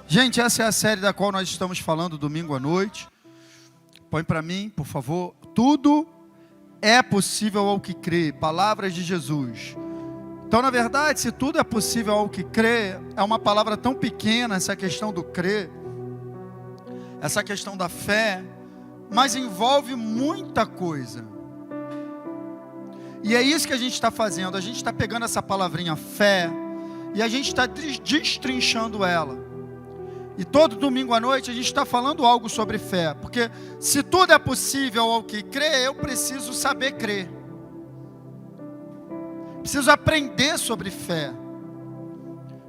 Gente, essa é a série da qual nós estamos falando domingo à noite. Põe para mim, por favor. Tudo é possível ao que crê. Palavras de Jesus. Então, na verdade, se tudo é possível ao que crê, é uma palavra tão pequena, essa questão do crer, essa questão da fé, mas envolve muita coisa. E é isso que a gente está fazendo. A gente está pegando essa palavrinha fé e a gente está destrinchando ela. E todo domingo à noite a gente está falando algo sobre fé. Porque se tudo é possível ao que crê, eu preciso saber crer. Preciso aprender sobre fé.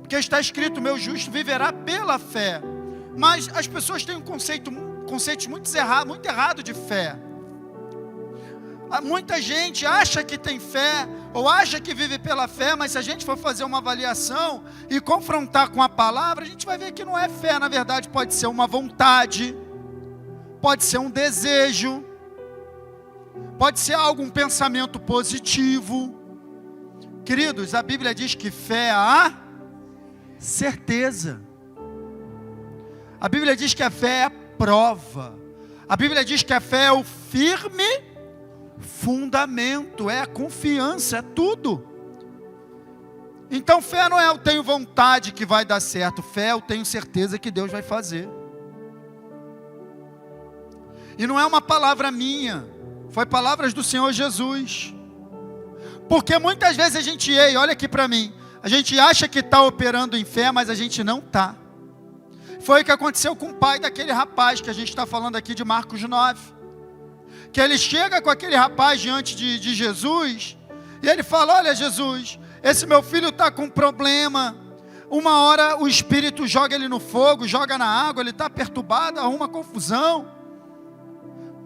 Porque está escrito, meu justo viverá pela fé. Mas as pessoas têm um conceito muito errado de fé. Muita gente acha que tem fé, ou acha que vive pela fé, mas se a gente for fazer uma avaliação e confrontar com a palavra, a gente vai ver que não é fé. Na verdade, pode ser uma vontade, pode ser um desejo, pode ser um pensamento positivo. Queridos, a Bíblia diz que fé é a certeza. A Bíblia diz que a fé é a prova. A Bíblia diz que a fé é o firme fundamento, é a confiança, é tudo. Então fé não é eu tenho vontade que vai dar certo. Fé eu tenho certeza que Deus vai fazer. E não é uma palavra minha, foi palavras do Senhor Jesus. Porque muitas vezes a gente, olha aqui para mim, a gente acha que está operando em fé, mas a gente não está. Foi o que aconteceu com o pai daquele rapaz que a gente está falando aqui de Marcos 9. Que ele chega com aquele rapaz diante de Jesus, e ele fala, olha Jesus, esse meu filho está com um problema, uma hora o Espírito joga ele no fogo, joga na água, ele está perturbado, arruma confusão,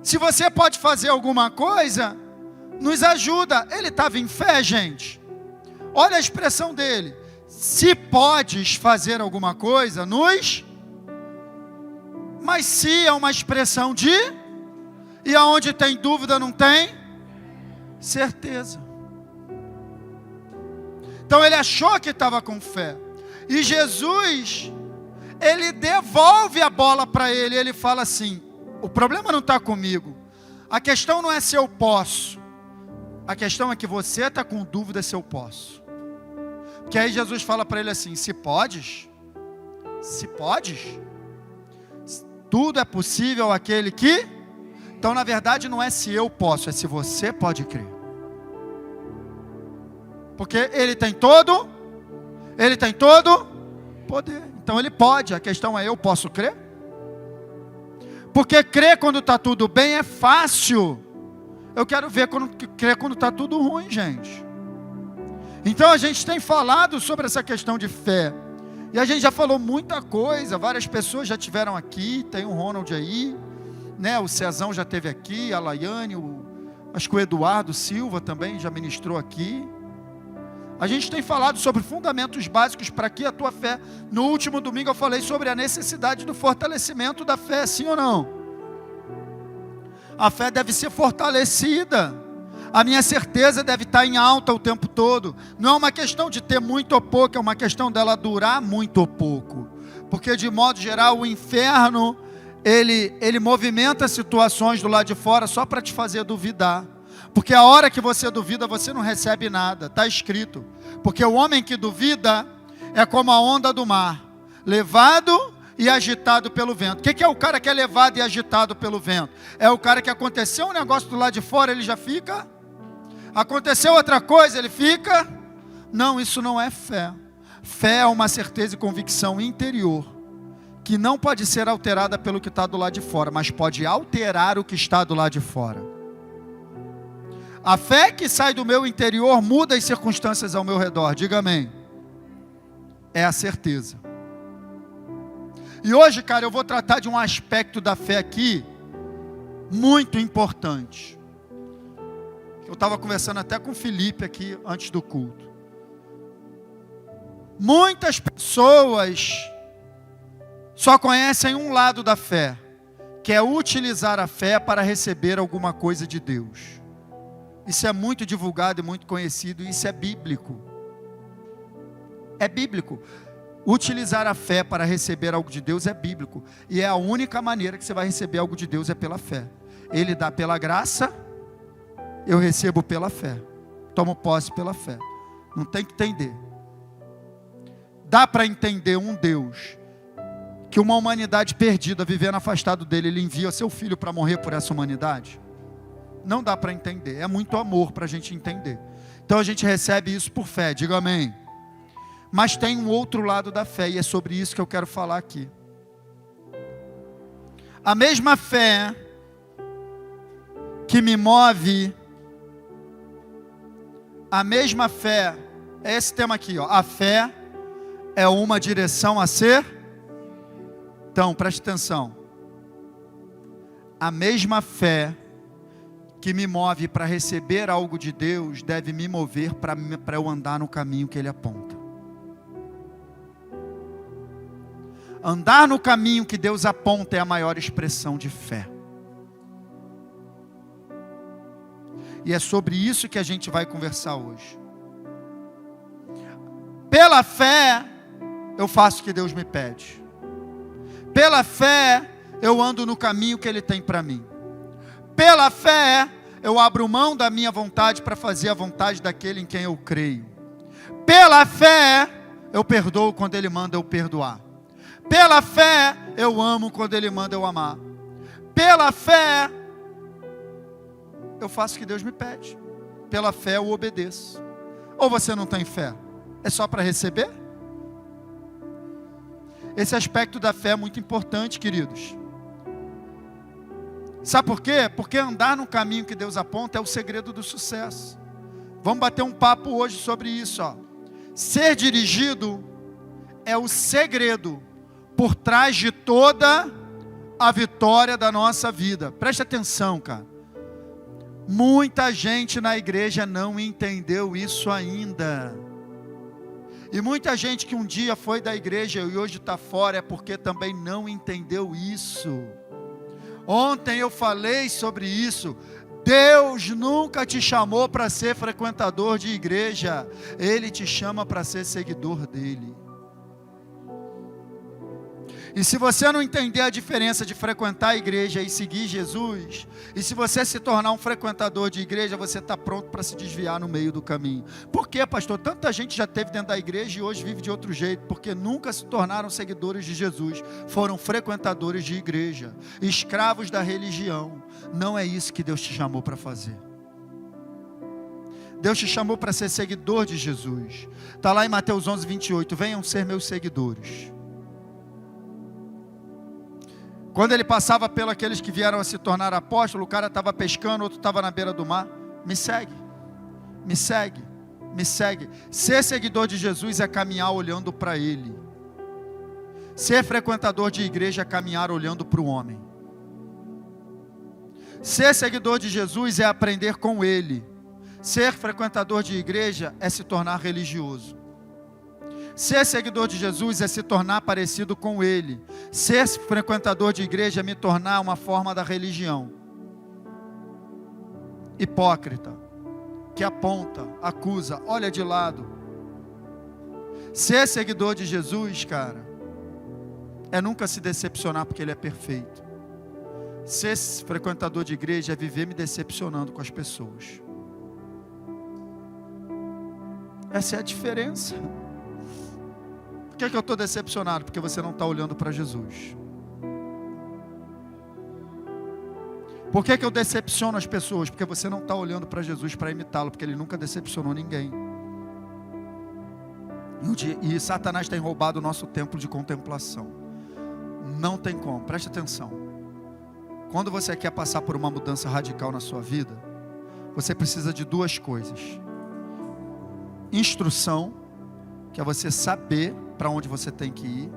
se você pode fazer alguma coisa, nos ajuda. Ele estava em fé, gente, olha a expressão dele, se podes fazer alguma coisa, mas se é uma expressão de... E aonde tem dúvida não tem certeza. Então ele achou que estava com fé. E Jesus, ele devolve a bola para ele. Ele fala assim, o problema não está comigo. A questão não é se eu posso. A questão é que você está com dúvida se eu posso. Porque aí Jesus fala para ele assim, se podes, tudo é possível àquele que... Então, na verdade, não é se eu posso, é se você pode crer. Porque ele tem todo poder. Então, ele pode. A questão é, eu posso crer? Porque crer quando está tudo bem é fácil. Eu quero ver crer quando está tudo ruim, gente. Então, a gente tem falado sobre essa questão de fé. E a gente já falou muita coisa. Várias pessoas já tiveram aqui. Tem o Ronald aí. O Cezão já esteve aqui, a Laiane, acho que o Eduardo Silva também já ministrou aqui. A gente tem falado sobre fundamentos básicos para que a tua fé. No último domingo eu falei sobre a necessidade do fortalecimento da fé, sim ou não? A fé deve ser fortalecida. A minha certeza deve estar em alta o tempo todo. Não é uma questão de ter muito ou pouco, é uma questão dela durar muito ou pouco. Porque de modo geral o inferno... Ele movimenta situações do lado de fora só para te fazer duvidar. Porque a hora que você duvida, você não recebe nada. Está escrito. Porque o homem que duvida é como a onda do mar, levado e agitado pelo vento. O que é o cara que é levado e agitado pelo vento? É o cara que aconteceu um negócio do lado de fora, ele já fica. Aconteceu outra coisa, ele fica. Não, isso não é fé. Fé é uma certeza e convicção interior, que não pode ser alterada pelo que está do lado de fora, mas pode alterar o que está do lado de fora. A fé que sai do meu interior muda as circunstâncias ao meu redor, diga amém. É a certeza. E hoje, cara, eu vou tratar de um aspecto da fé aqui, muito importante. Eu estava conversando até com o Felipe aqui, antes do culto. Muitas pessoas só conhecem um lado da fé, que é utilizar a fé para receber alguma coisa de Deus. Isso é muito divulgado e muito conhecido, e isso é bíblico. É bíblico. Utilizar a fé para receber algo de Deus é bíblico. E é a única maneira que você vai receber algo de Deus é pela fé. Ele dá pela graça, eu recebo pela fé. Tomo posse pela fé. Não tem que entender. Dá para entender um Deus que uma humanidade perdida, vivendo afastado dele, Ele envia seu Filho para morrer por essa humanidade? Não dá para entender. É muito amor para a gente entender. Então a gente recebe isso por fé. Diga amém. Mas tem um outro lado da fé, e é sobre isso que eu quero falar aqui. A mesma fé que me move, a mesma fé, é esse tema aqui, ó. A fé é uma direção a ser. Então, preste atenção. A mesma fé que me move para receber algo de Deus, deve me mover para eu andar no caminho que Ele aponta. Andar no caminho que Deus aponta é a maior expressão de fé. E é sobre isso que a gente vai conversar hoje. Pela fé, eu faço o que Deus me pede. Pela fé, eu ando no caminho que Ele tem para mim. Pela fé, eu abro mão da minha vontade para fazer a vontade daquele em quem eu creio. Pela fé, eu perdoo quando Ele manda eu perdoar. Pela fé, eu amo quando Ele manda eu amar. Pela fé, eu faço o que Deus me pede. Pela fé, eu obedeço. Ou você não tem fé? É só para receber? Esse aspecto da fé é muito importante, queridos. Sabe por quê? Porque andar no caminho que Deus aponta é o segredo do sucesso. Vamos bater um papo hoje sobre isso, ó. Ser dirigido é o segredo por trás de toda a vitória da nossa vida. Preste atenção, cara. Muita gente na igreja não entendeu isso ainda. E muita gente que um dia foi da igreja e hoje está fora é porque também não entendeu isso. Ontem eu falei sobre isso. Deus nunca te chamou para ser frequentador de igreja. Ele te chama para ser seguidor dele. E se você não entender a diferença de frequentar a igreja e seguir Jesus, e se você se tornar um frequentador de igreja, você está pronto para se desviar no meio do caminho. Por quê, pastor? Tanta gente já esteve dentro da igreja e hoje vive de outro jeito, porque nunca se tornaram seguidores de Jesus, foram frequentadores de igreja, escravos da religião. Não é isso que Deus te chamou para fazer. Deus te chamou para ser seguidor de Jesus. Está lá em Mateus 11, 28, venham ser meus seguidores. Quando ele passava pelos aqueles que vieram a se tornar apóstolos, o cara estava pescando, outro estava na beira do mar. Me segue, me segue, me segue. Ser seguidor de Jesus é caminhar olhando para Ele. Ser frequentador de igreja é caminhar olhando para o homem. Ser seguidor de Jesus é aprender com Ele. Ser frequentador de igreja é se tornar religioso. Ser seguidor de Jesus é se tornar parecido com Ele. Ser frequentador de igreja é me tornar uma forma da religião. Hipócrita, que aponta, acusa, olha de lado. Ser seguidor de Jesus, cara, é nunca se decepcionar porque Ele é perfeito. Ser frequentador de igreja é viver me decepcionando com as pessoas. Essa é a diferença. Por que eu estou decepcionado? Porque você não está olhando para Jesus. Por que eu decepciono as pessoas? Porque você não está olhando para Jesus para imitá-lo, porque Ele nunca decepcionou ninguém. E Satanás tem roubado o nosso templo de contemplação. Não tem como, preste atenção. Quando você quer passar por uma mudança radical na sua vida, você precisa de duas coisas. Instrução, que é você saber para onde você tem que ir,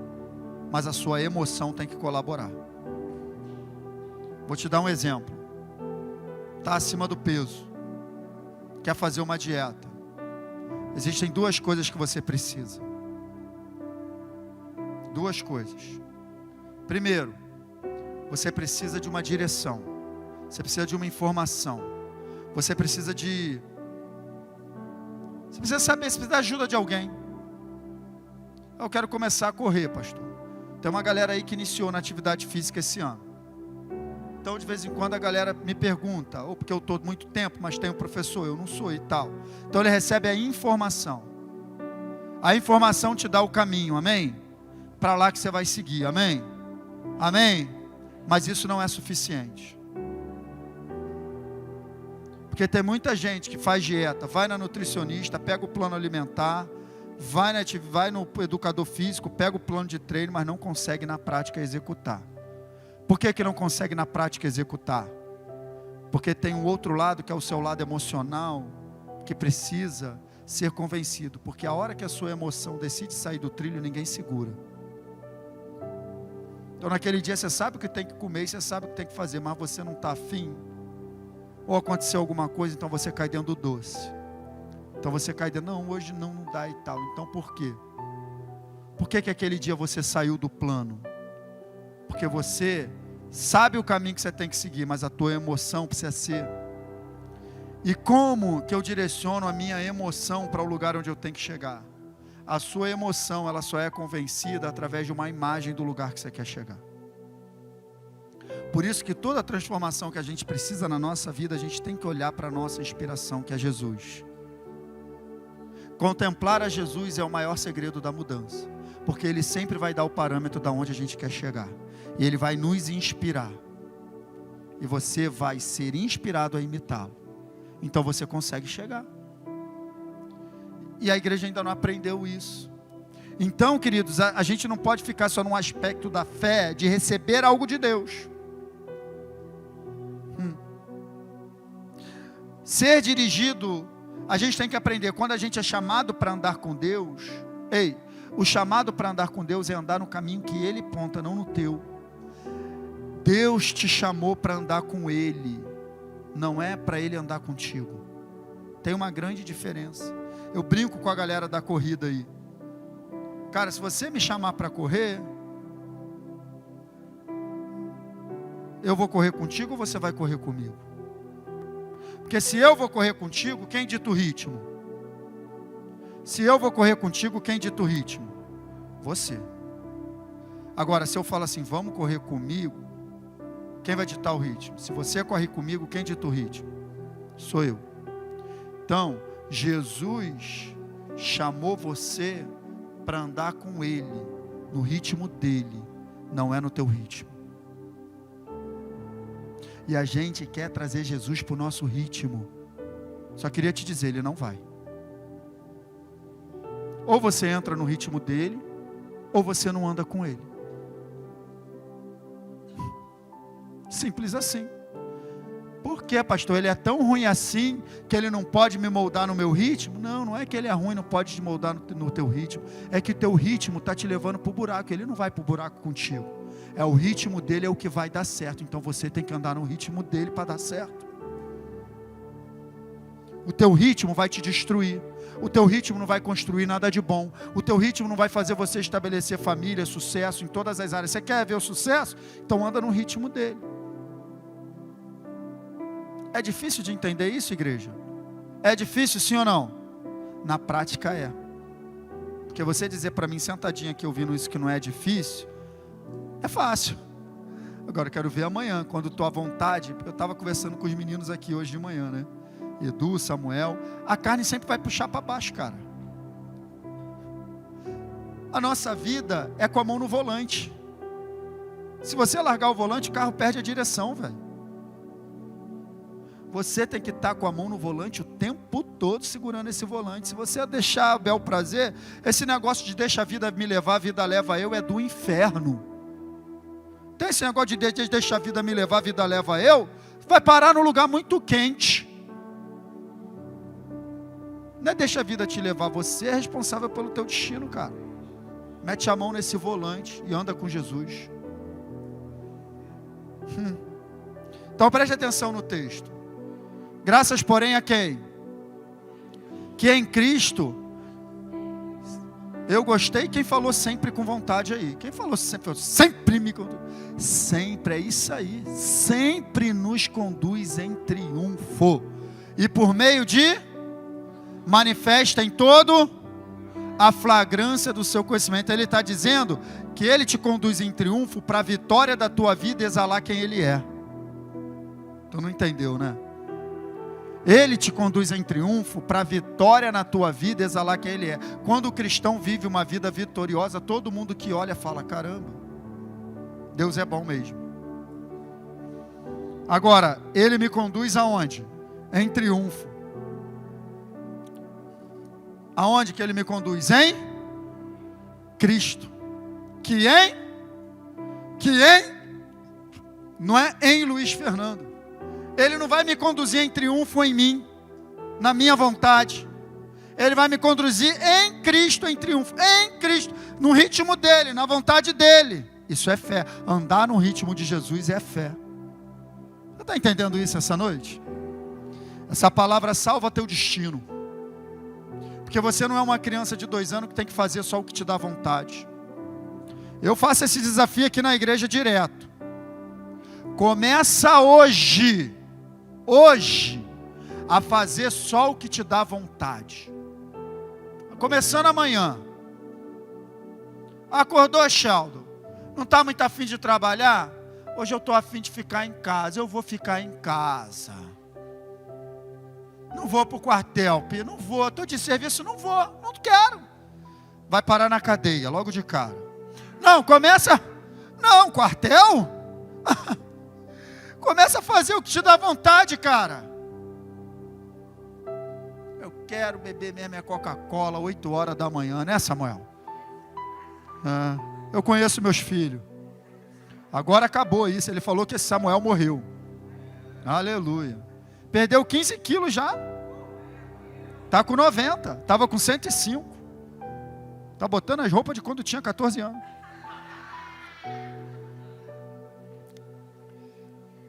mas a sua emoção tem que colaborar. Vou te dar um exemplo. Está acima do peso, quer fazer uma dieta. Existem duas coisas que você precisa. Duas coisas. Primeiro, você precisa de uma direção. Você precisa de uma informação. Você precisa saber, você precisa da ajuda de alguém. Eu quero começar a correr, pastor. Tem uma galera aí que iniciou na atividade física esse ano. Então, de vez em quando, a galera me pergunta, ou porque eu estou muito tempo, mas tem um professor, eu não sou e tal. Então, ele recebe a informação. A informação te dá o caminho, amém? Para lá que você vai seguir, amém? Amém? Mas isso não é suficiente. Porque tem muita gente que faz dieta, vai na nutricionista, pega o plano alimentar, vai no educador físico, pega o plano de treino, mas não consegue na prática executar. Por que não consegue na prática executar? Porque tem um outro lado, que é o seu lado emocional, que precisa ser convencido. Porque a hora que a sua emoção decide sair do trilho, ninguém segura. Então naquele dia você sabe o que tem que comer, você sabe o que tem que fazer, mas você não está afim. Ou aconteceu alguma coisa, então você cai dentro do doce. Então você cai dentro, não, hoje não dá e tal. Então por quê? Por que aquele dia você saiu do plano? Porque você sabe o caminho que você tem que seguir, mas a tua emoção precisa ser. E como que eu direciono a minha emoção para o lugar onde eu tenho que chegar? A sua emoção, ela só é convencida através de uma imagem do lugar que você quer chegar. Por isso que toda a transformação que a gente precisa na nossa vida, a gente tem que olhar para a nossa inspiração, que é Jesus. Contemplar a Jesus é o maior segredo da mudança, porque Ele sempre vai dar o parâmetro de onde a gente quer chegar, e Ele vai nos inspirar, e você vai ser inspirado a imitá-lo, então você consegue chegar. E a igreja ainda não aprendeu isso. Então, queridos, a gente não pode ficar só num aspecto da fé, de receber algo de Deus. Ser dirigido, a gente tem que aprender, quando a gente é chamado para andar com Deus, o chamado para andar com Deus é andar no caminho que Ele aponta, não no teu. Deus te chamou para andar com Ele, não é para Ele andar contigo. Tem uma grande diferença. Eu brinco com a galera da corrida aí. Cara, se você me chamar para correr, eu vou correr contigo ou você vai correr comigo? Porque se eu vou correr contigo, quem dita o ritmo? Se eu vou correr contigo, quem dita o ritmo? Você. Agora, se eu falo assim, vamos correr comigo, quem vai ditar o ritmo? Se você corre comigo, quem dita o ritmo? Sou eu. Então, Jesus chamou você para andar com Ele, no ritmo dEle, não é no teu ritmo. E a gente quer trazer Jesus para o nosso ritmo. Só queria te dizer, Ele não vai. Ou você entra no ritmo dEle, ou você não anda com Ele. Simples assim. Por que, pastor? Ele é tão ruim assim, que Ele não pode me moldar no meu ritmo? Não, não é que Ele é ruim, não pode te moldar no teu ritmo. É que o teu ritmo está te levando para o buraco. Ele não vai para o buraco contigo. É o ritmo dele, é o que vai dar certo. Então você tem que andar no ritmo dele para dar certo. O teu ritmo vai te destruir. O teu ritmo não vai construir nada de bom. O teu ritmo não vai fazer você estabelecer família, sucesso em todas as áreas. Você quer ver o sucesso? Então anda no ritmo dele. É difícil de entender isso, igreja? É difícil, sim ou não? Na prática é. Porque você dizer para mim, sentadinho aqui ouvindo isso, que não é difícil, é fácil. Agora eu quero ver amanhã, quando estou à vontade. Eu estava conversando com os meninos aqui hoje de manhã, né? Edu, Samuel. A carne sempre vai puxar para baixo, cara. A nossa vida é com a mão no volante. Se você largar o volante, o carro perde a direção, velho. Você tem que estar com a mão no volante o tempo todo segurando esse volante. Se você deixar a bel prazer, esse negócio de deixa a vida me levar, a vida leva eu, é do inferno. Tem esse negócio de deixa a vida me levar, a vida leva eu, vai parar num lugar muito quente. Não é deixa a vida te levar, você é responsável pelo teu destino, cara. Mete a mão nesse volante e anda com Jesus. Então preste atenção no texto. Graças, porém, a quem? Que em Cristo. Eu gostei, quem falou sempre com vontade aí? Quem falou sempre? Sempre me conduz. Sempre, é isso aí. Sempre nos conduz em triunfo. E por meio de manifesta em todo a flagrância do seu conhecimento. Ele está dizendo que Ele te conduz em triunfo para a vitória da tua vida e exalar quem Ele é. Tu não entendeu, né? Ele te conduz em triunfo para a vitória na tua vida e exalar quem Ele é. Quando o cristão vive uma vida vitoriosa, todo mundo que olha fala, caramba, Deus é bom mesmo. Agora, Ele me conduz aonde? Em triunfo. Aonde que Ele me conduz? Em Cristo. Que não é em Luiz Fernando. Ele não vai me conduzir em triunfo em mim, na minha vontade. Ele vai me conduzir em Cristo, em triunfo, em Cristo, no ritmo dele, na vontade dele. Isso é fé. Andar no ritmo de Jesus é fé. Você está entendendo isso essa noite? Essa palavra salva teu destino. Porque você não é uma criança de 2 anos que tem que fazer só o que te dá vontade. Eu faço esse desafio aqui na igreja direto. Começa hoje, a fazer só o que te dá vontade. Começando amanhã. Acordou, Sheldon? Não está muito afim de trabalhar? Hoje eu estou afim de ficar em casa. Eu vou ficar em casa. Não vou para o quartel, não vou. Estou de serviço, não vou. Não quero. Vai parar na cadeia, logo de cara. Não, começa. Não, quartel? Começa a fazer o que te dá vontade, cara. Eu quero beber mesmo minha Coca-Cola 8 horas da manhã, né, Samuel? Eu conheço meus filhos. Agora acabou isso. Ele falou que esse Samuel morreu. Aleluia. Perdeu 15 quilos já. Está com 90. Estava com 105. Está botando as roupas de quando tinha 14 anos.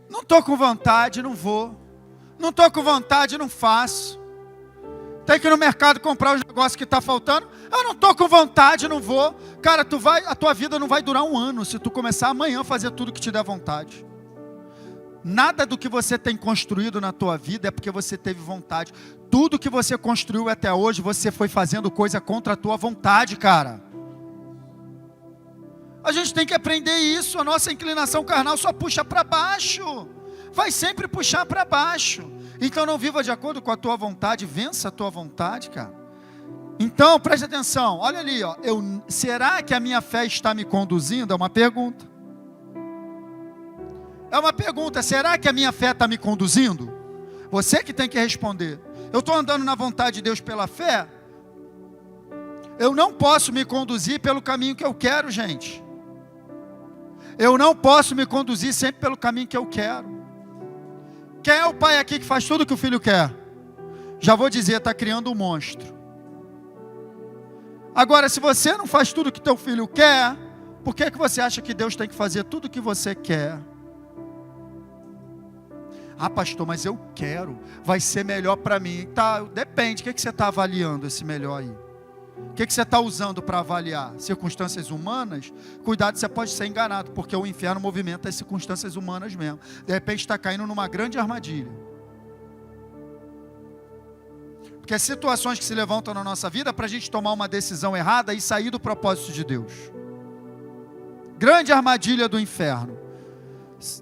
Não estou com vontade, não vou. Não estou com vontade, não faço. Tem que ir no mercado comprar os negócios que está faltando. Eu não estou com vontade, não vou. Cara, a tua vida não vai durar 1 ano se tu começar amanhã a fazer tudo que te der vontade. Nada do que você tem construído na tua vida é porque você teve vontade. Tudo que você construiu até hoje, você foi fazendo coisa contra a tua vontade, cara. A gente tem que aprender isso. A nossa inclinação carnal só puxa para baixo. Vai sempre puxar para baixo. Então não viva de acordo com a tua vontade. Vença a tua vontade, cara. Então, preste atenção. Olha ali, ó. Será que a minha fé está me conduzindo? É uma pergunta. É uma pergunta. Será que a minha fé está me conduzindo? Você que tem que responder. Eu estou andando na vontade de Deus pela fé? Eu não posso me conduzir pelo caminho que eu quero, gente. Eu não posso me conduzir sempre pelo caminho que eu quero. Quem é o pai aqui que faz tudo o que o filho quer? Já vou dizer, está criando um monstro. Agora, se você não faz tudo o que teu filho quer, por que você acha que Deus tem que fazer tudo o que você quer? Ah, pastor, mas eu quero, vai ser melhor para mim. Tá, depende, o que você está avaliando esse melhor aí? O que você está usando para avaliar? Circunstâncias humanas? Cuidado, você pode ser enganado, porque o inferno movimenta as circunstâncias humanas mesmo. De repente está caindo numa grande armadilha. Porque as situações que se levantam na nossa vida para a gente tomar uma decisão errada e sair do propósito de Deus. Grande armadilha do inferno.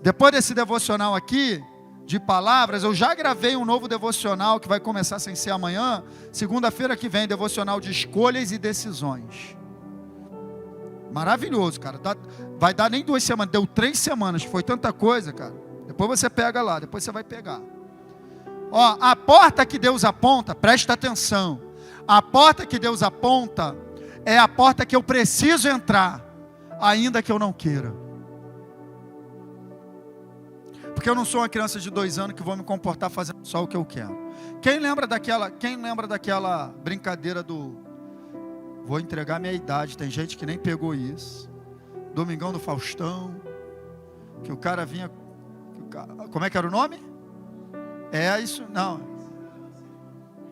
Depois desse devocional aqui, de palavras, eu já gravei um novo devocional que vai começar sem ser amanhã, segunda-feira que vem, devocional de escolhas e decisões. Maravilhoso, cara. Vai dar nem 2 semanas, deu 3 semanas, foi tanta coisa, cara. Depois você pega lá, depois você vai pegar. Ó, a porta que Deus aponta, presta atenção. A porta que Deus aponta é a porta que eu preciso entrar, ainda que eu não queira. Porque eu não sou uma criança de 2 anos que vou me comportar fazendo só o que eu quero. Quem lembra daquela brincadeira do... Vou entregar minha idade, tem gente que nem pegou isso. Domingão do Faustão. Que o cara vinha... Como é que era o nome? É isso, não.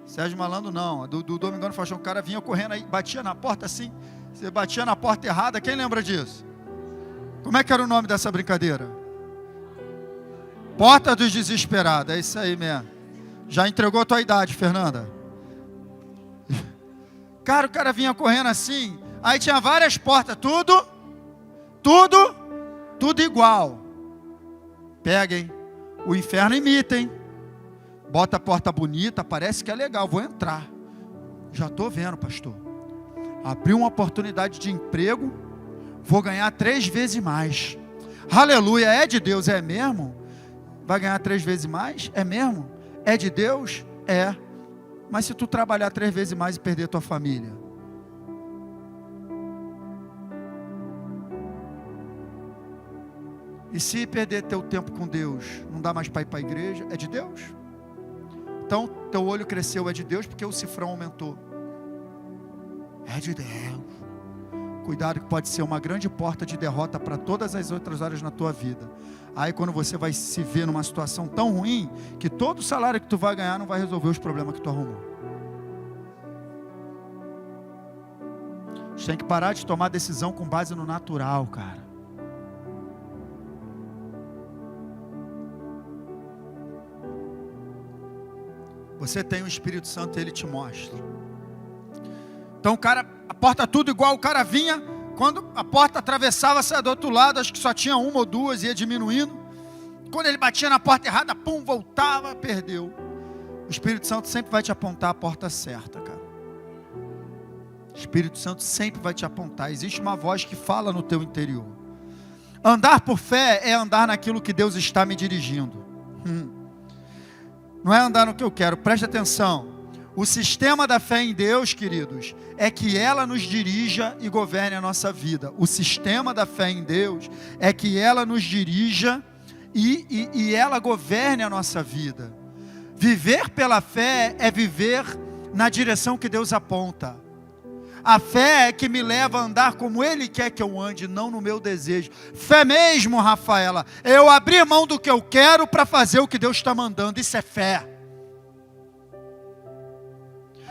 Sérgio Malandro não. Do Domingão do Faustão, o cara vinha correndo aí, batia na porta assim. Você batia na porta errada, quem lembra disso? Como é que era o nome dessa brincadeira? Porta dos Desesperados, é isso aí mesmo. Já entregou a tua idade, Fernanda. Cara, o cara vinha correndo assim, aí tinha várias portas, tudo igual. Pega, hein? O inferno imita, hein? Bota a porta bonita, parece que é legal, vou entrar. Já estou vendo, pastor. Abriu uma oportunidade de emprego, vou ganhar 3 vezes mais. Aleluia, é de Deus, é mesmo? Vai ganhar 3 vezes mais? É mesmo? É de Deus? É. Mas se tu trabalhar 3 vezes mais e perder tua família? E se perder teu tempo com Deus, não dá mais para ir para a igreja? É de Deus? Então, teu olho cresceu, é de Deus, porque o cifrão aumentou. É de Deus. Cuidado que pode ser uma grande porta de derrota para todas as outras áreas na tua vida. Aí quando você vai se ver numa situação tão ruim, que todo o salário que tu vai ganhar não vai resolver os problemas que tu arrumou. A gente tem que parar de tomar decisão com base no natural, cara. Você tem o Espírito Santo e Ele te mostra. Então o cara, a porta tudo igual, o cara vinha, quando a porta atravessava, saia do outro lado, acho que só tinha uma ou duas, ia diminuindo. Quando ele batia na porta errada, pum, voltava, perdeu. O Espírito Santo sempre vai te apontar a porta certa, cara. O Espírito Santo sempre vai te apontar. Existe uma voz que fala no teu interior. Andar por fé é andar naquilo que Deus está me dirigindo. Não é andar no que eu quero, preste atenção. O sistema da fé em Deus, queridos, é que ela nos dirija e governe a nossa vida. O sistema da fé em Deus é que ela nos dirija e ela governe a nossa vida. Viver pela fé é viver na direção que Deus aponta. A fé é que me leva a andar como Ele quer que eu ande, não no meu desejo. Fé mesmo, Rafaela, é eu abrir mão do que eu quero para fazer o que Deus está mandando. Isso é fé.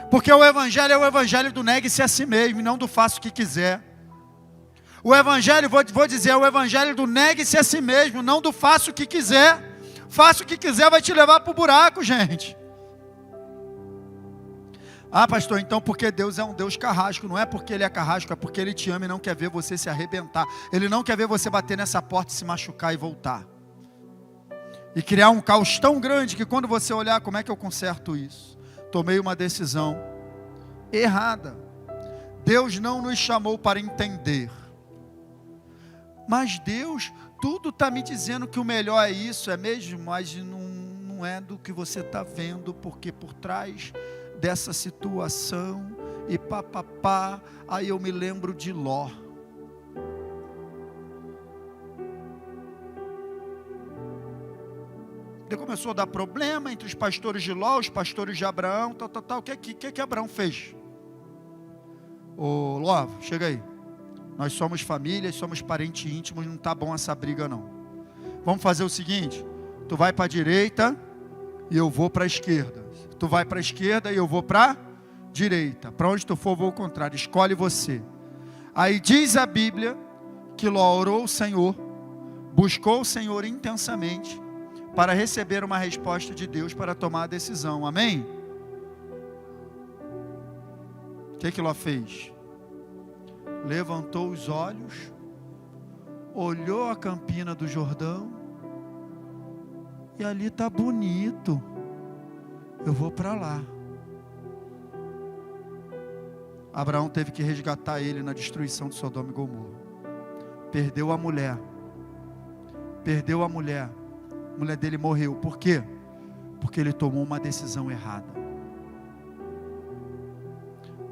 Porque o Evangelho é o Evangelho do negue-se a si mesmo, e não do faça o que quiser. O Evangelho, vou dizer, é o Evangelho do negue-se a si mesmo, não do faça o que quiser. Faça o que quiser, vai te levar para o buraco, gente. Ah, pastor, então porque Deus é um Deus carrasco. Não é porque Ele é carrasco, é porque Ele te ama e não quer ver você se arrebentar. Ele não quer ver você bater nessa porta, se machucar e voltar. E criar um caos tão grande que quando você olhar, como é que eu conserto isso? Tomei uma decisão errada. Deus não nos chamou para entender. Mas Deus, tudo está me dizendo que o melhor é isso, é mesmo? Mas não é do que você está vendo, porque por trás dessa situação, e papapá, aí eu me lembro de Ló. Ele começou a dar problema entre os pastores de Ló, os pastores de Abraão, tal. O que Abraão fez? Ô Ló, chega aí. Nós somos família, somos parentes íntimos, não está bom essa briga não. Vamos fazer o seguinte, tu vai para a direita e eu vou para a esquerda. Tu vai para a esquerda e eu vou para a direita. Para onde tu for, eu vou ao contrário. Escolhe você. Aí diz a Bíblia que Ló orou o Senhor, buscou o Senhor intensamente para receber uma resposta de Deus para tomar a decisão. Amém? O que Ló fez? Levantou os olhos, olhou a campina do Jordão e ali está bonito. Eu vou para lá. Abraão teve que resgatar ele na destruição de Sodoma e Gomorra. Perdeu a mulher. A mulher dele morreu. Por quê? Porque ele tomou uma decisão errada.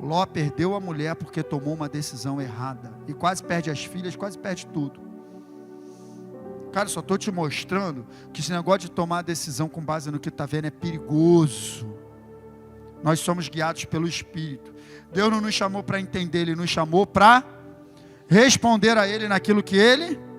Ló perdeu a mulher porque tomou uma decisão errada. E quase perde as filhas, quase perde tudo. Cara, só estou te mostrando que esse negócio de tomar decisão com base no que está vendo é perigoso. Nós somos guiados pelo Espírito. Deus não nos chamou para entender, Ele nos chamou para responder a Ele naquilo que Ele...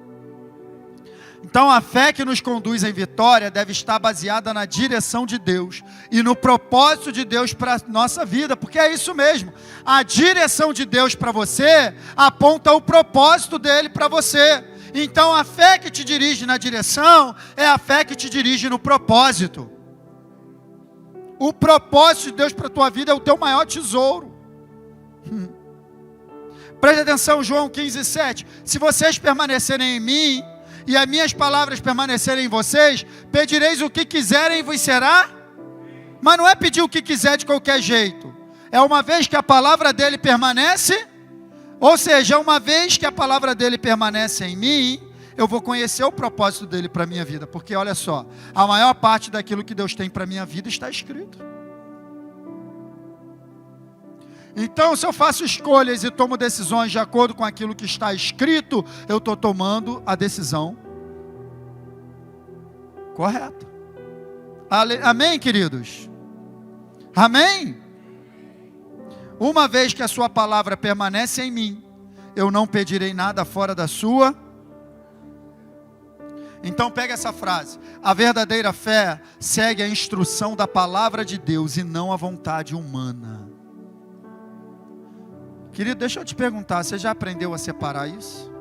Então a fé que nos conduz em vitória deve estar baseada na direção de Deus e no propósito de Deus para a nossa vida, porque é isso mesmo. A direção de Deus para você aponta o propósito dele para você. Então a fé que te dirige na direção é a fé que te dirige no propósito. O propósito de Deus para a tua vida é o teu maior tesouro. Preste atenção, João 15:7. Se vocês permanecerem em mim, e as minhas palavras permanecerem em vocês, pedireis o que quiserem e vos será. Mas não é pedir o que quiser de qualquer jeito. É uma vez que a palavra dele permanece, ou seja, uma vez que a palavra dele permanece em mim, eu vou conhecer o propósito dele para a minha vida. Porque olha só, a maior parte daquilo que Deus tem para a minha vida está escrito. Então, se eu faço escolhas e tomo decisões de acordo com aquilo que está escrito, eu estou tomando a decisão correta. Amém, queridos? Amém? Uma vez que a sua palavra permanece em mim, eu não pedirei nada fora da sua. Então pega essa frase: a verdadeira fé segue a instrução da palavra de Deus e não a vontade humana. Querido, deixa eu te perguntar, você já aprendeu a separar isso?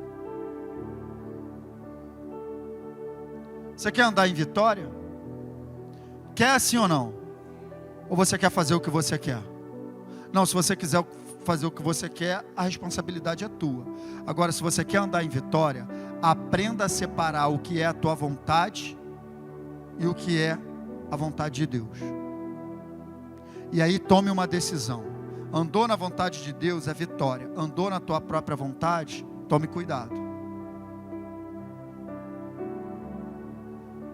Você quer andar em vitória? Quer assim ou não? Ou você quer fazer o que você quer? Não, se você quiser fazer o que você quer, a responsabilidade é tua. Agora, se você quer andar em vitória, aprenda a separar o que é a tua vontade e o que é a vontade de Deus. E aí tome uma decisão. Andou na vontade de Deus é vitória. Andou na tua própria vontade, tome cuidado.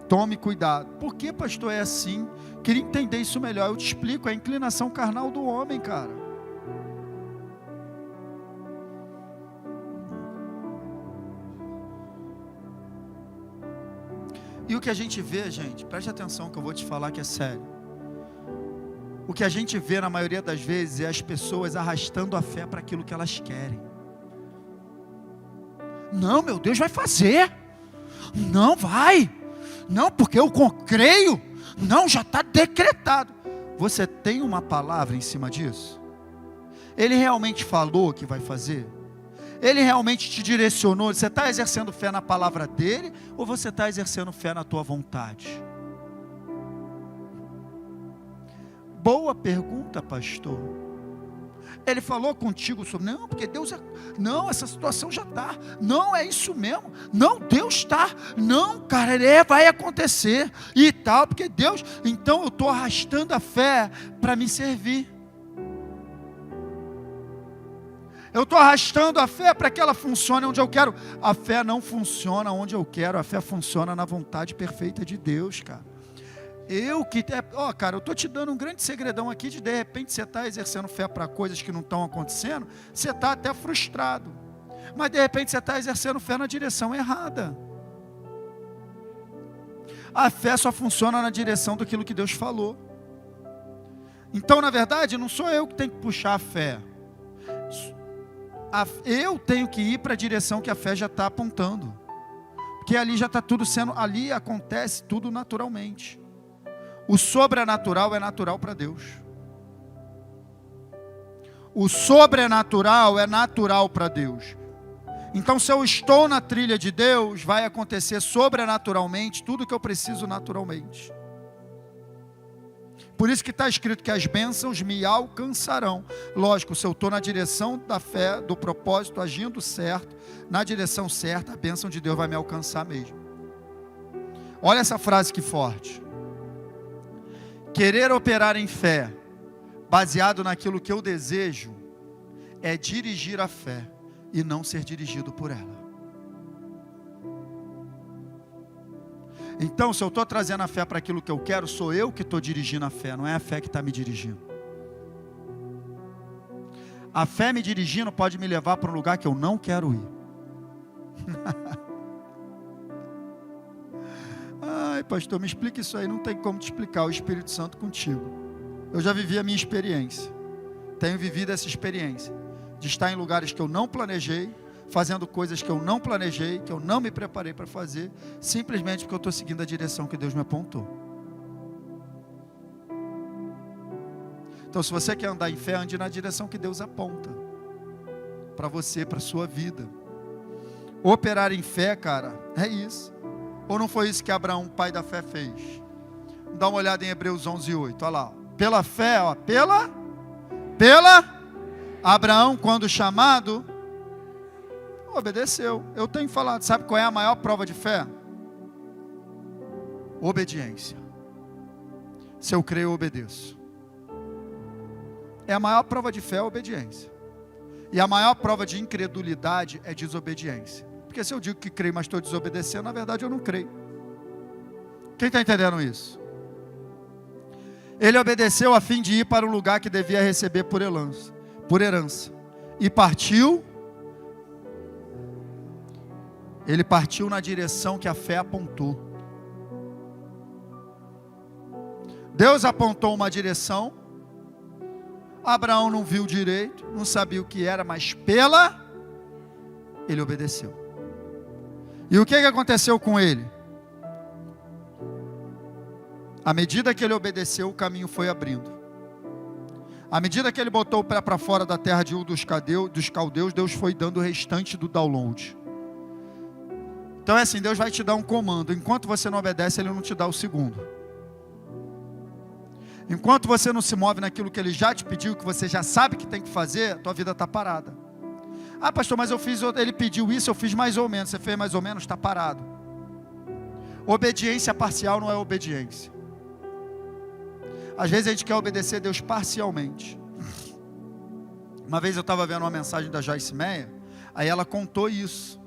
Tome cuidado. Por que, pastor, é assim? Queria entender isso melhor. Eu te explico, é a inclinação carnal do homem, cara. E o que a gente vê, gente, preste atenção que eu vou te falar que é sério. O que a gente vê na maioria das vezes é as pessoas arrastando a fé para aquilo que elas querem. Não, meu Deus vai fazer. Não vai. Não, porque eu creio. Não, já está decretado. Você tem uma palavra em cima disso? Ele realmente falou que vai fazer? Ele realmente te direcionou? Você está exercendo fé na palavra dele? Ou você está exercendo fé na tua vontade? Boa pergunta, pastor. Ele falou contigo sobre, não, porque Deus é, não, essa situação já está, não, é isso mesmo, não, Deus está, não, cara, vai acontecer, e tal, porque Deus, então eu estou arrastando a fé para me servir. Eu estou arrastando a fé para que ela funcione onde eu quero. A fé não funciona onde eu quero, a fé funciona na vontade perfeita de Deus, cara. Cara, eu estou te dando um grande segredão aqui de repente você está exercendo fé para coisas que não estão acontecendo, você está até frustrado, mas de repente você está exercendo fé na direção errada. A fé só funciona na direção daquilo que Deus falou. Então, na verdade, não sou eu que tenho que puxar a fé, eu tenho que ir para a direção que a fé já está apontando, porque ali já está tudo sendo, ali acontece tudo naturalmente. O sobrenatural é natural para Deus. O sobrenatural é natural para Deus. Então, se eu estou na trilha de Deus, vai acontecer sobrenaturalmente tudo que eu preciso naturalmente. Por isso que está escrito que as bênçãos me alcançarão. Lógico, se eu estou na direção da fé, do propósito, agindo certo, na direção certa, a bênção de Deus vai me alcançar mesmo. Olha essa frase que forte. Querer operar em fé, baseado naquilo que eu desejo, é dirigir a fé e não ser dirigido por ela. Então, se eu estou trazendo a fé para aquilo que eu quero, sou eu que estou dirigindo a fé, não é a fé que está me dirigindo. A fé me dirigindo pode me levar para um lugar que eu não quero ir. Ai, pastor, me explica isso aí. Não tem como te explicar, o Espírito Santo contigo. Eu já vivi a minha experiência. Tenho vivido essa experiência de estar em lugares que eu não planejei, fazendo coisas que eu não planejei, que eu não me preparei para fazer, simplesmente porque eu estou seguindo a direção que Deus me apontou. Então, se você quer andar em fé, ande na direção que Deus aponta para você, para a sua vida. Operar em fé, cara, é isso. Ou não foi isso que Abraão, pai da fé, fez? Dá uma olhada em Hebreus 11:8, olha lá. Pela fé, ó, Abraão, quando chamado, obedeceu. Eu tenho falado, sabe qual é a maior prova de fé? Obediência. Se eu creio, eu obedeço. É a maior prova de fé, a obediência. E a maior prova de incredulidade é desobediência. Porque se eu digo que creio, mas estou desobedecendo, na verdade eu não creio. Quem está entendendo isso? Ele obedeceu a fim de ir para o lugar que devia receber por herança. E partiu. Ele partiu na direção que a fé apontou. Deus apontou uma direção. Abraão não viu direito, não sabia o que era, mas ele obedeceu. E o que aconteceu com ele? À medida que ele obedeceu, o caminho foi abrindo. À medida que ele botou o pé para fora da terra de Ur dos caldeus, Deus foi dando o restante do download. Então é assim, Deus vai te dar um comando. Enquanto você não obedece, Ele não te dá o segundo. Enquanto você não se move naquilo que Ele já te pediu, que você já sabe que tem que fazer, a tua vida está parada. Ah, pastor, mas Ele pediu isso, eu fiz mais ou menos. Você fez mais ou menos, está parado. Obediência parcial não é obediência. Às vezes a gente quer obedecer a Deus parcialmente. Uma vez eu estava vendo uma mensagem da Joyce Meyer, aí ela contou isso,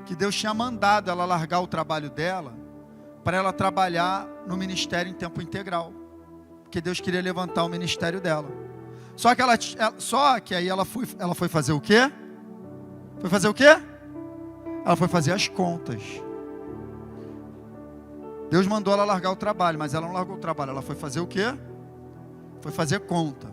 que Deus tinha mandado ela largar o trabalho dela, para ela trabalhar no ministério em tempo integral, porque Deus queria levantar o ministério dela. Só que aí ela foi fazer o quê? Foi fazer o quê? Ela foi fazer as contas. Deus mandou ela largar o trabalho, mas ela não largou o trabalho. Ela foi fazer o quê? Foi fazer conta.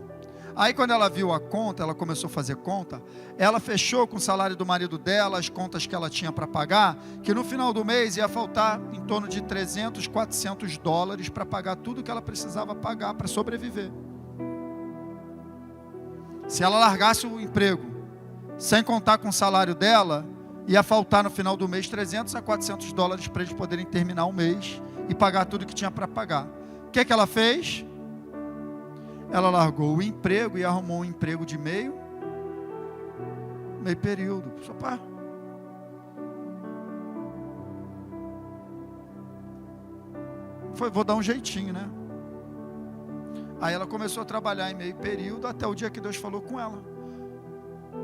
Aí quando ela viu a conta, ela começou a fazer conta. Ela fechou com o salário do marido dela, as contas que ela tinha para pagar, que no final do mês ia faltar em torno de $300, $400 para pagar tudo que ela precisava pagar para sobreviver. Se ela largasse o emprego, sem contar com o salário dela, ia faltar no final do mês $300 a $400 para eles poderem terminar o mês e pagar tudo que tinha para pagar. O que ela fez? Ela largou o emprego e arrumou um emprego de meio período. Vou dar um jeitinho, né? Aí ela começou a trabalhar em meio período até o dia que Deus falou com ela.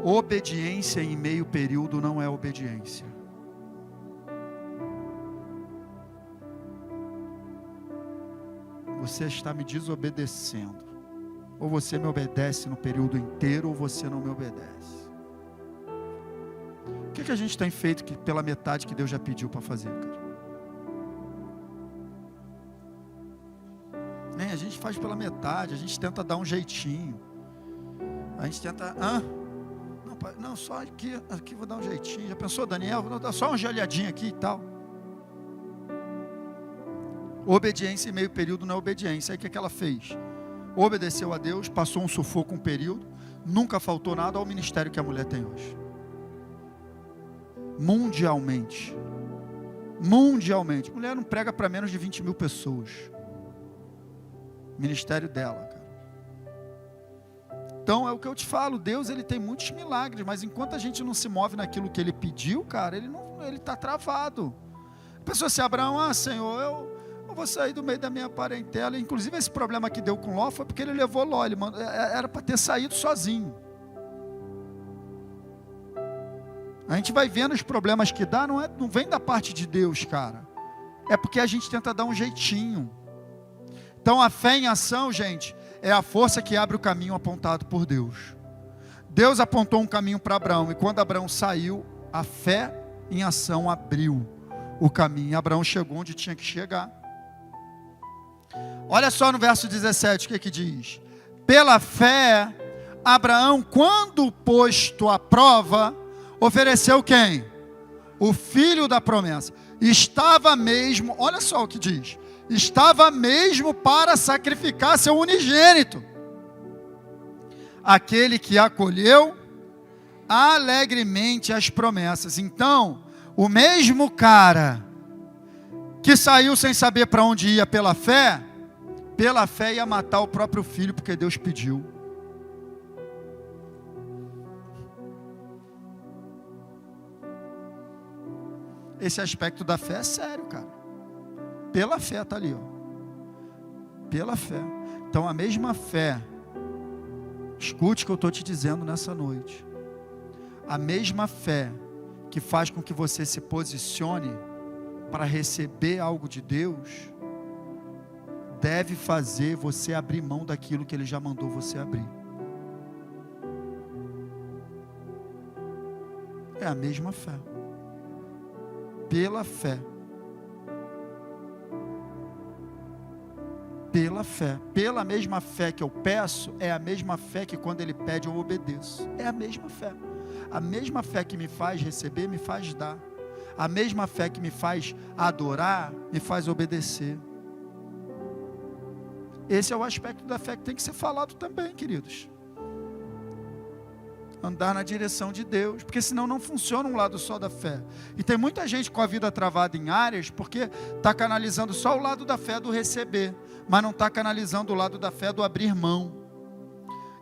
Obediência em meio período não é obediência. Você está me desobedecendo. Ou você me obedece no período inteiro, ou você não me obedece. O que a gente tem feito pela metade que Deus já pediu para fazer, cara? A gente faz pela metade, a gente tenta dar um jeitinho. A gente tenta... Não, só aqui vou dar um jeitinho. Já pensou, Daniel? Vou dar só uma joelhadinha aqui e tal. Obediência em meio período não é obediência. Aí o que ela fez? Obedeceu a Deus, passou um sufoco um período, nunca faltou nada ao ministério que a mulher tem hoje. Mundialmente. Mulher não prega para menos de 20 mil pessoas. Ministério dela, cara. Então é o que eu te falo, Deus ele tem muitos milagres, mas enquanto a gente não se move naquilo que Ele pediu, cara, Ele está travado. A pessoa se Abraão, Senhor, eu vou sair do meio da minha parentela. Inclusive esse problema que deu com Ló foi porque ele levou Ló, era para ter saído sozinho. A gente vai vendo os problemas que dá, não vem da parte de Deus, cara. É porque a gente tenta dar um jeitinho. Então a fé em ação, gente, é a força que abre o caminho apontado por Deus. Deus apontou um caminho para Abraão, e quando Abraão saiu, a fé em ação abriu o caminho. E Abraão chegou onde tinha que chegar. Olha só no verso 17 o que diz. Pela fé, Abraão, quando posto à prova, ofereceu quem? O filho da promessa. Estava mesmo, olha só o que diz. Estava mesmo para sacrificar seu unigênito. Aquele que acolheu alegremente as promessas. Então, o mesmo cara que saiu sem saber para onde ia pela fé ia matar o próprio filho, porque Deus pediu. esse aspecto da fé é sério, cara. Pela fé está ali, ó. Pela fé. Então a mesma fé, escute o que eu estou te dizendo nessa noite, a mesma fé que faz com que você se posicione para receber algo de Deus, deve fazer você abrir mão daquilo que Ele já mandou você abrir. É a mesma fé. Pela fé. Pela fé. Pela mesma fé que eu peço, é a mesma fé que quando Ele pede eu obedeço. É a mesma fé. A mesma fé que me faz receber, me faz dar. A mesma fé que me faz adorar, me faz obedecer. Esse é o aspecto da fé que tem que ser falado também, queridos. Andar na direção de Deus, porque senão não funciona um lado só da fé. E tem muita gente com a vida travada em áreas, porque está canalizando só o lado da fé do receber, mas não está canalizando o lado da fé do abrir mão.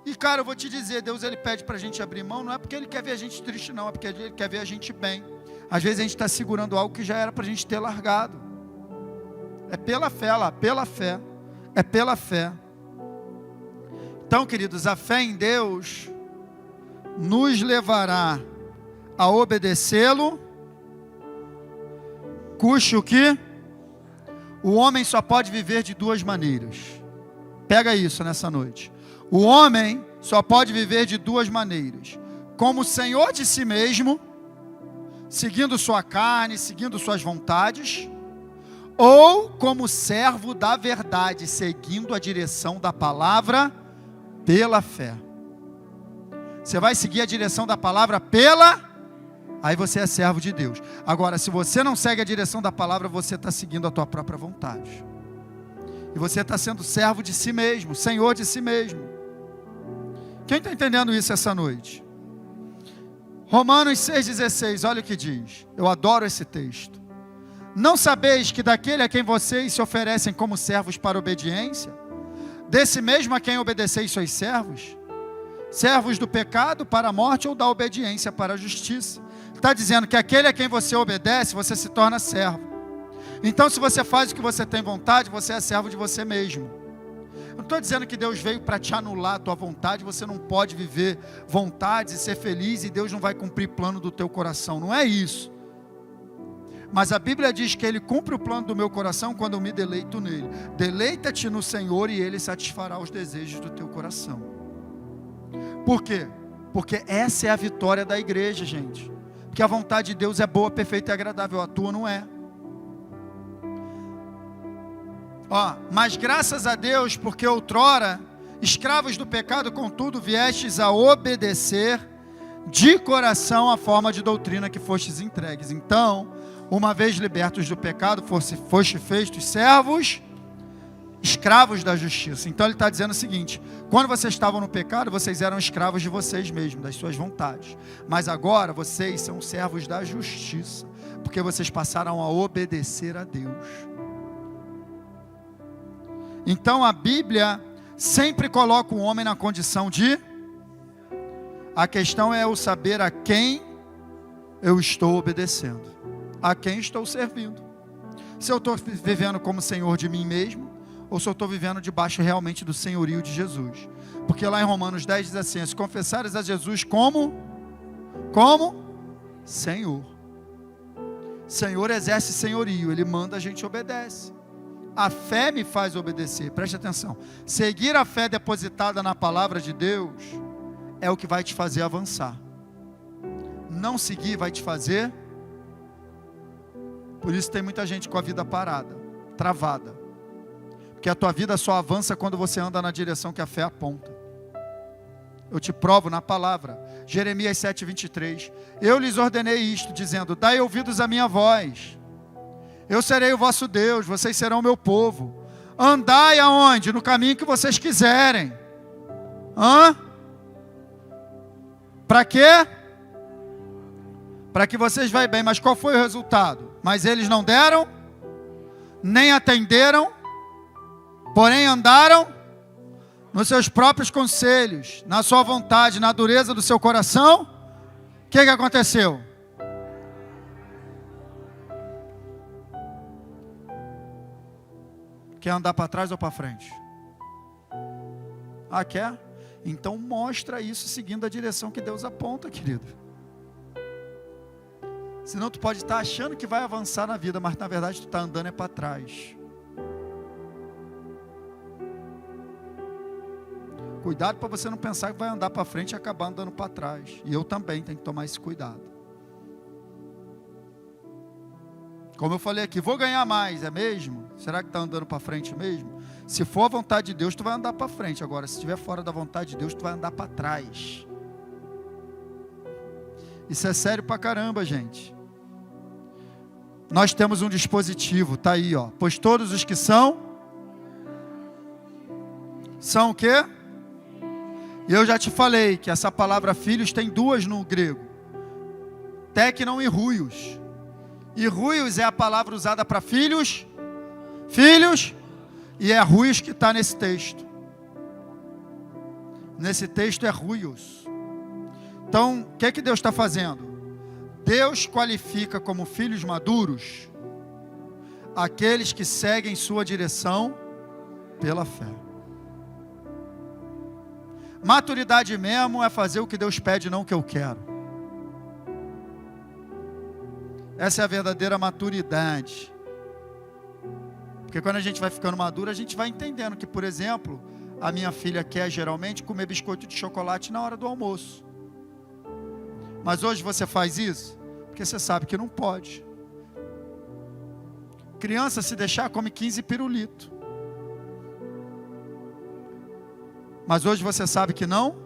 E cara, eu vou te dizer, Deus ele pede para a gente abrir mão, não é porque Ele quer ver a gente triste não, é porque Ele quer ver a gente bem. Às vezes a gente está segurando algo que já era para a gente ter largado. É pela fé lá, pela fé. É pela fé. Então, queridos, a fé em Deus nos levará a obedecê-lo, custe o que? O homem só pode viver de duas maneiras. Pega isso nessa noite. O homem só pode viver de duas maneiras: como senhor de si mesmo, seguindo sua carne, seguindo suas vontades, ou como servo da verdade, seguindo a direção da palavra pela fé. Você vai seguir a direção da palavra aí você é servo de Deus. Agora, se você não segue a direção da palavra, você está seguindo a tua própria vontade. E você está sendo servo de si mesmo, senhor de si mesmo. Quem está entendendo isso essa noite? Romanos 6,16, olha o que diz. Eu adoro esse texto. Não sabeis que daquele a quem vocês se oferecem como servos para obediência, desse mesmo a quem obedeceis sois servos? Servos do pecado para a morte ou da obediência para a justiça? Está dizendo que aquele a quem você obedece, você se torna servo. Então se você faz o que você tem vontade, você é servo de você mesmo. Eu não estou dizendo que Deus veio para te anular a tua vontade, você não pode viver vontades e ser feliz e Deus não vai cumprir plano do teu coração, não é isso. Mas a Bíblia diz que Ele cumpre o plano do meu coração quando eu me deleito nele. Deleita-te no Senhor e Ele satisfará os desejos do teu coração. Por quê? Porque essa é a vitória da igreja, gente. Porque a vontade de Deus é boa, perfeita e agradável, a tua não é. Mas graças a Deus, porque outrora, escravos do pecado, contudo, viestes a obedecer de coração a forma de doutrina que fostes entregues. Então, uma vez libertos do pecado, foste feitos servos, escravos da justiça. Então ele está dizendo o seguinte: quando vocês estavam no pecado, vocês eram escravos de vocês mesmos, das suas vontades. Mas agora vocês são servos da justiça, porque vocês passaram a obedecer a Deus. Então a Bíblia sempre coloca o homem na condição de... A questão é eu saber a quem eu estou obedecendo, a quem estou servindo. Se eu estou vivendo como senhor de mim mesmo, ou se eu estou vivendo debaixo realmente do senhorio de Jesus. Porque lá em Romanos 10 diz assim: se confessares a Jesus como Senhor. Senhor exerce senhorio, Ele manda, a gente obedece. A fé me faz obedecer, preste atenção. Seguir a fé depositada na palavra de Deus é o que vai te fazer avançar. Não seguir vai te fazer... Por isso tem muita gente com a vida parada, travada. Porque a tua vida só avança quando você anda na direção que a fé aponta. Eu te provo na palavra. Jeremias 7:23. Eu lhes ordenei isto, dizendo: dai ouvidos à minha voz. Eu serei o vosso Deus, vocês serão o meu povo. Andai aonde? No caminho que vocês quiserem. Para quê? Para que vocês vão bem. Mas qual foi o resultado? Mas eles não deram, nem atenderam, porém andaram nos seus próprios conselhos, na sua vontade, na dureza do seu coração. O que aconteceu? Quer andar para trás ou para frente? Ah, quer? Então mostra isso seguindo a direção que Deus aponta, querido. Senão tu pode estar achando que vai avançar na vida, mas na verdade tu está andando para trás. Cuidado para você não pensar que vai andar para frente e acabar andando para trás. E eu também tenho que tomar esse cuidado. Como eu falei aqui, vou ganhar mais, é mesmo? Será que está andando para frente mesmo? Se for a vontade de Deus, tu vai andar para frente. Agora, se estiver fora da vontade de Deus, tu vai andar para trás. Isso é sério pra caramba, gente. Nós temos um dispositivo, tá aí, ó. Pois todos os que são o quê? E eu já te falei que essa palavra filhos tem duas no grego. Tecnon e ruios. E ruios é a palavra usada para filhos. Filhos. E é ruios que está nesse texto. Nesse texto é ruios. Então, o que é que Deus está fazendo? Deus qualifica como filhos maduros aqueles que seguem sua direção pela fé. Maturidade mesmo é fazer o que Deus pede, não o que eu quero. Essa é a verdadeira maturidade. Porque quando a gente vai ficando maduro, a gente vai entendendo que, por exemplo, a minha filha quer geralmente comer biscoito de chocolate na hora do almoço. Mas hoje você faz isso porque você sabe que não pode. Criança, se deixar, come 15 pirulitos. Mas hoje você sabe que não,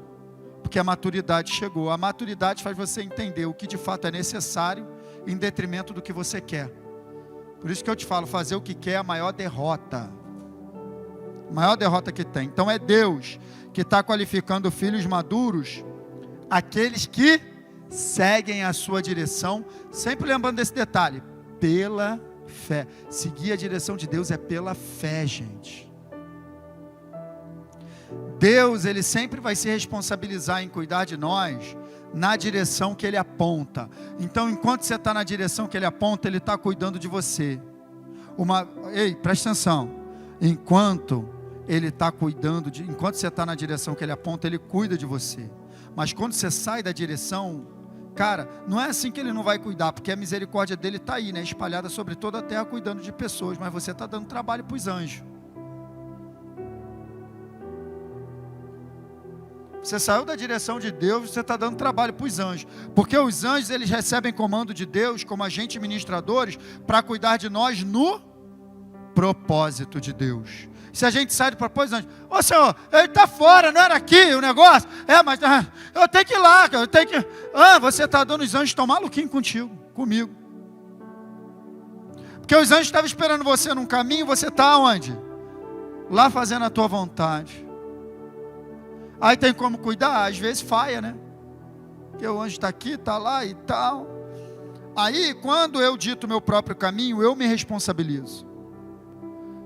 porque a maturidade chegou. A maturidade faz você entender o que de fato é necessário em detrimento do que você quer. Por isso que eu te falo, fazer o que quer é a maior derrota. A maior derrota que tem. Então é Deus que está qualificando filhos maduros, aqueles que seguem a sua direção, sempre lembrando desse detalhe, pela fé. Seguir a direção de Deus é pela fé, gente. Deus, Ele sempre vai se responsabilizar em cuidar de nós na direção que Ele aponta. Então, enquanto você está na direção que Ele aponta, Ele está cuidando de você. Ei, presta atenção. Enquanto Ele está cuidando enquanto você está na direção que Ele aponta, Ele cuida de você. Mas quando você sai da direção, cara, não é assim que Ele não vai cuidar, porque a misericórdia dEle está aí, né, espalhada sobre toda a terra, cuidando de pessoas, mas você está dando trabalho para os anjos. Você saiu da direção de Deus, você está dando trabalho para os anjos. Porque os anjos, eles recebem comando de Deus, como agentes ministradores, para cuidar de nós no propósito de Deus. Se a gente sai do propósito, anjos, ô Senhor, ele está fora, não era aqui o negócio? Mas eu tenho que ir lá, eu tenho que... você está dando os anjos tão maluquinho comigo. Porque os anjos estavam esperando você num caminho, você está onde? Lá fazendo a tua vontade. Aí tem como cuidar? Às vezes falha, né? Porque o anjo está aqui, está lá e tal. Aí, quando eu dito o meu próprio caminho, eu me responsabilizo.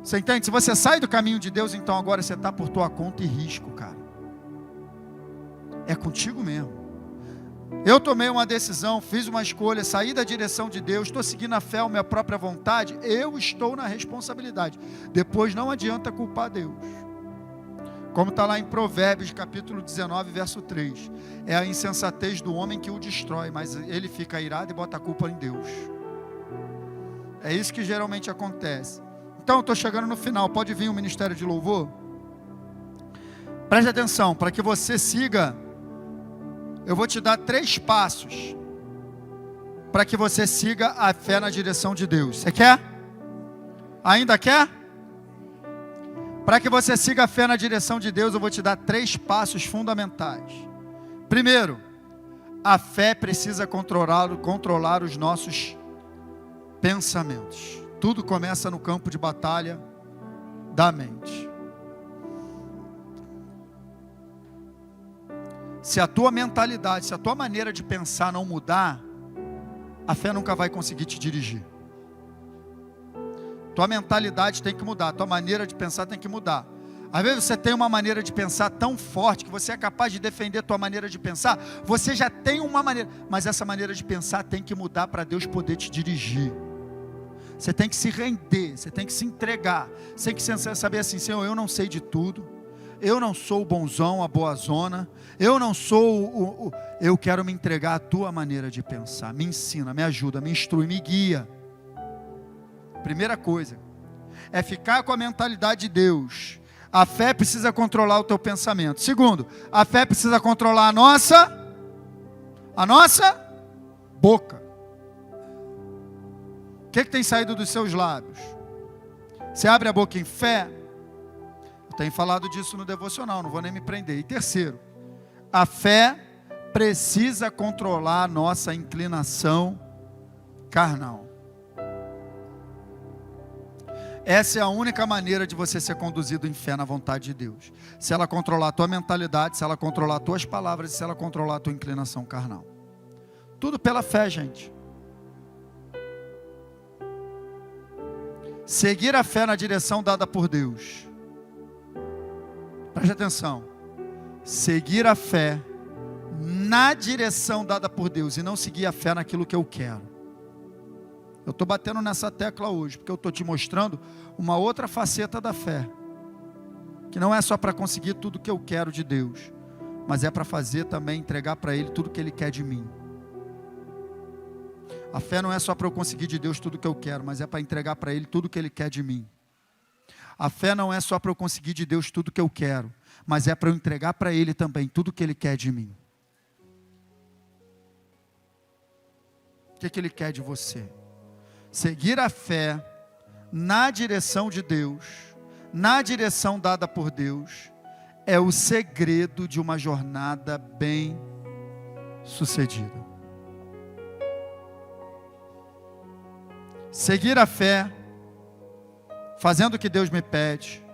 Você entende? Se você sai do caminho de Deus, então agora você está por tua conta e risco, cara. É contigo mesmo. Eu tomei uma decisão, fiz uma escolha, saí da direção de Deus, estou seguindo a fé, a minha própria vontade, eu estou na responsabilidade. Depois não adianta culpar Deus. Como está lá em Provérbios, capítulo 19, verso 3. É a insensatez do homem que o destrói, mas ele fica irado e bota a culpa em Deus. É isso que geralmente acontece. Então, eu estou chegando no final. Pode vir o ministério de louvor? Preste atenção, para que você siga, eu vou te dar 3 passos, para que você siga a fé na direção de Deus. Você quer? Ainda quer? Para que você siga a fé na direção de Deus, eu vou te dar 3 passos fundamentais. Primeiro, a fé precisa controlar os nossos pensamentos. Tudo começa no campo de batalha da mente. Se a tua mentalidade, se a tua maneira de pensar não mudar, a fé nunca vai conseguir te dirigir. Tua mentalidade tem que mudar, tua maneira de pensar tem que mudar. Às vezes você tem uma maneira de pensar tão forte que você é capaz de defender tua maneira de pensar. Você já tem uma maneira, mas essa maneira de pensar tem que mudar para Deus poder te dirigir. Você tem que se render, você tem que se entregar. Você tem que saber assim, Senhor, eu não sei de tudo. Eu não sou o bonzão, a boa zona. Eu não sou eu quero me entregar à tua maneira de pensar. Me ensina, me ajuda, me instrui, me guia. Primeira coisa, é ficar com a mentalidade de Deus. A fé precisa controlar o teu pensamento. Segundo, a fé precisa controlar a nossa boca. O que tem saído dos seus lábios? Você abre a boca em fé? Eu tenho falado disso no devocional, não vou nem me prender. E terceiro, a fé precisa controlar a nossa inclinação carnal. Essa é a única maneira de você ser conduzido em fé na vontade de Deus. Se ela controlar a tua mentalidade, se ela controlar as tuas palavras, se ela controlar a tua inclinação carnal. Tudo pela fé, gente. Seguir a fé na direção dada por Deus. Preste atenção. Seguir a fé na direção dada por Deus e não seguir a fé naquilo que eu quero. Eu estou batendo nessa tecla hoje, porque eu estou te mostrando uma outra faceta da fé. Que não é só para conseguir tudo que eu quero de Deus, mas é para fazer também, entregar para Ele tudo que Ele quer de mim. A fé não é só para eu conseguir de Deus tudo que eu quero, mas é para entregar para Ele tudo que Ele quer de mim. A fé não é só para eu conseguir de Deus tudo que eu quero, mas é para eu entregar para Ele também tudo que Ele quer de mim. O que Ele quer de você? Seguir a fé na direção de Deus, na direção dada por Deus, é o segredo de uma jornada bem sucedida. Seguir a fé, fazendo o que Deus me pede,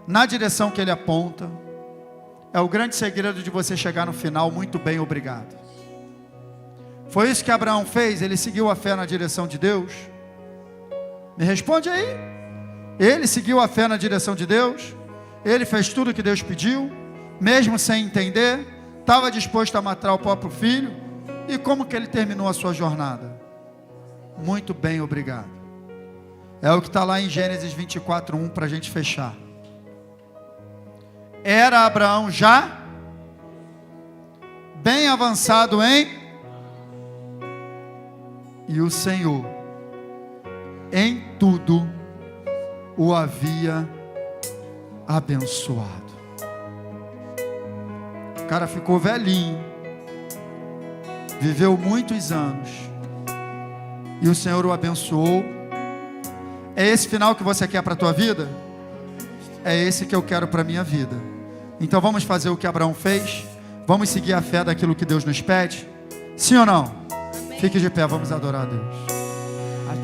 na direção que Ele aponta, é o grande segredo de você chegar no final muito bem, obrigado. Foi isso que Abraão fez? Ele seguiu a fé na direção de Deus? Me responde aí. Ele seguiu a fé na direção de Deus? Ele fez tudo o que Deus pediu, mesmo sem entender, estava disposto a matar o próprio filho, e como que ele terminou a sua jornada? Muito bem, obrigado. É o que está lá em Gênesis 24:1 para a gente fechar. Era Abraão já bem avançado em... E o Senhor em tudo o havia abençoado. O cara ficou velhinho, viveu muitos anos, e o Senhor o abençoou. É esse final que você quer para a tua vida? É esse que eu quero para a minha vida. Então vamos fazer o que Abraão fez? Vamos seguir a fé daquilo que Deus nos pede? Sim ou não? Fique de pé, vamos adorar a Deus.